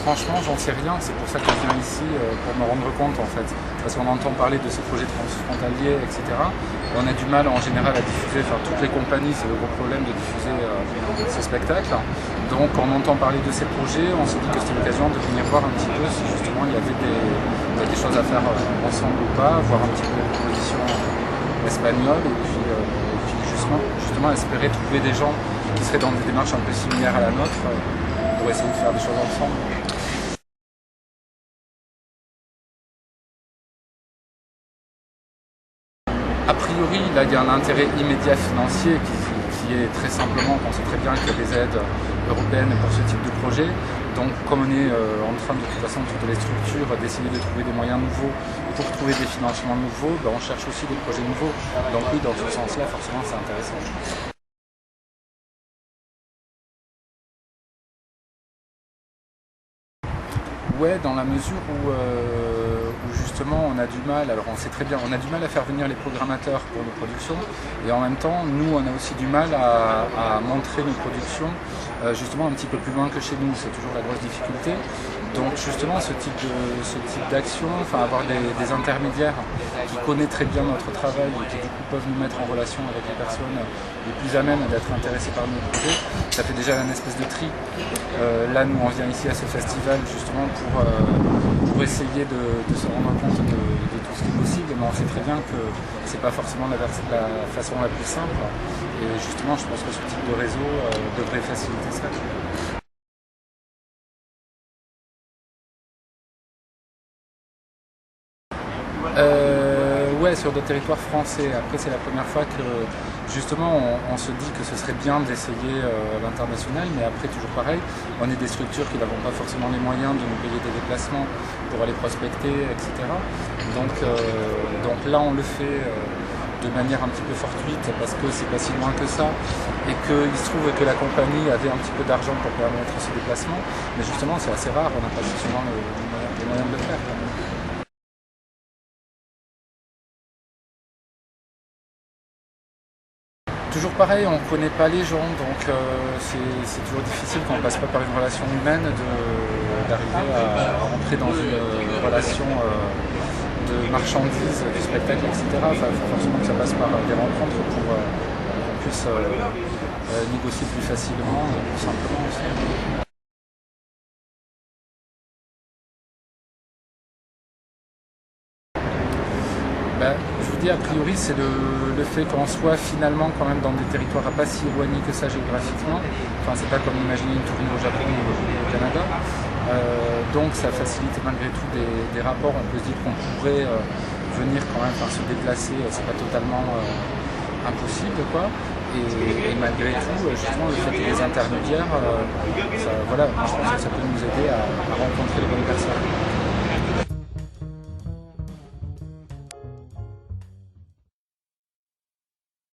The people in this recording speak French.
Franchement, j'en sais rien, c'est pour ça que je viens ici, pour me rendre compte en fait. Parce qu'on entend parler de ces projets transfrontaliers, etc. On a du mal en général à diffuser, enfin toutes les compagnies, c'est le gros problème de diffuser ce spectacle. Donc on entend parler de ces projets, on s'est dit que c'était l'occasion de venir voir un petit peu si justement il y avait des choses à faire ensemble ou pas, voir un petit peu les propositions espagnoles et puis justement espérer trouver des gens qui seraient dans des démarches un peu similaires à la nôtre pour essayer de faire des choses ensemble. A priori, là, il y a un intérêt immédiat financier qui est très simplement qu'on sait très bien qu'il y a des aides européennes pour ce type de projet. Donc, comme on est en train de toute façon, toutes les structures, d'essayer de trouver des moyens nouveaux pour trouver des financements nouveaux, ben, on cherche aussi des projets nouveaux. Donc oui, dans ce sens-là, forcément, c'est intéressant. Ouais, dans la mesure où justement on a du mal, alors on sait très bien, on a du mal à faire venir les programmateurs pour nos productions et en même temps nous on a aussi du mal à montrer nos productions justement un petit peu plus loin que chez nous, c'est toujours la grosse difficulté. Donc justement ce type d'action, enfin avoir des intermédiaires qui connaissent très bien notre travail et qui du coup peuvent nous mettre en relation avec les personnes les plus à même d'être intéressées par nos projets, ça fait déjà une espèce de tri. Là nous on vient ici à ce festival justement pour essayer de se rendre compte de tout ce qui est possible, mais on sait très bien que c'est pas forcément la façon la plus simple et justement je pense que ce type de réseau devrait faciliter ça. Ouais, sur d'autres territoires français. Après, c'est la première fois que justement on se dit que ce serait bien d'essayer l'international, mais après, toujours pareil, on est des structures qui n'avons pas forcément les moyens de nous payer des déplacements pour aller prospecter, etc. Donc là, on le fait de manière un petit peu fortuite parce que c'est pas si loin que ça et qu'il se trouve que la compagnie avait un petit peu d'argent pour permettre ce déplacement, mais justement, c'est assez rare, on n'a pas souvent les moyens de le faire. Toujours pareil, on ne connaît pas les gens, donc c'est toujours difficile quand on ne passe pas par une relation humaine d'arriver à rentrer dans une relation de marchandise, du spectacle, etc. Enfin, il faut forcément que ça passe par des rencontres pour qu'on puisse négocier plus facilement et plus simplement aussi. Ben, je vous dis, a priori, c'est le fait qu'on soit finalement quand même dans des territoires pas si éloignés que ça géographiquement. Enfin, c'est pas comme imaginer une tournée au Japon ou au Canada. Donc ça facilite malgré tout des rapports. On peut se dire qu'on pourrait venir quand même, enfin, se déplacer, c'est pas totalement impossible, quoi. Et malgré tout, justement, le fait qu'il y ait des intermédiaires, voilà, je pense que ça peut nous aider à rencontrer les bonnes personnes.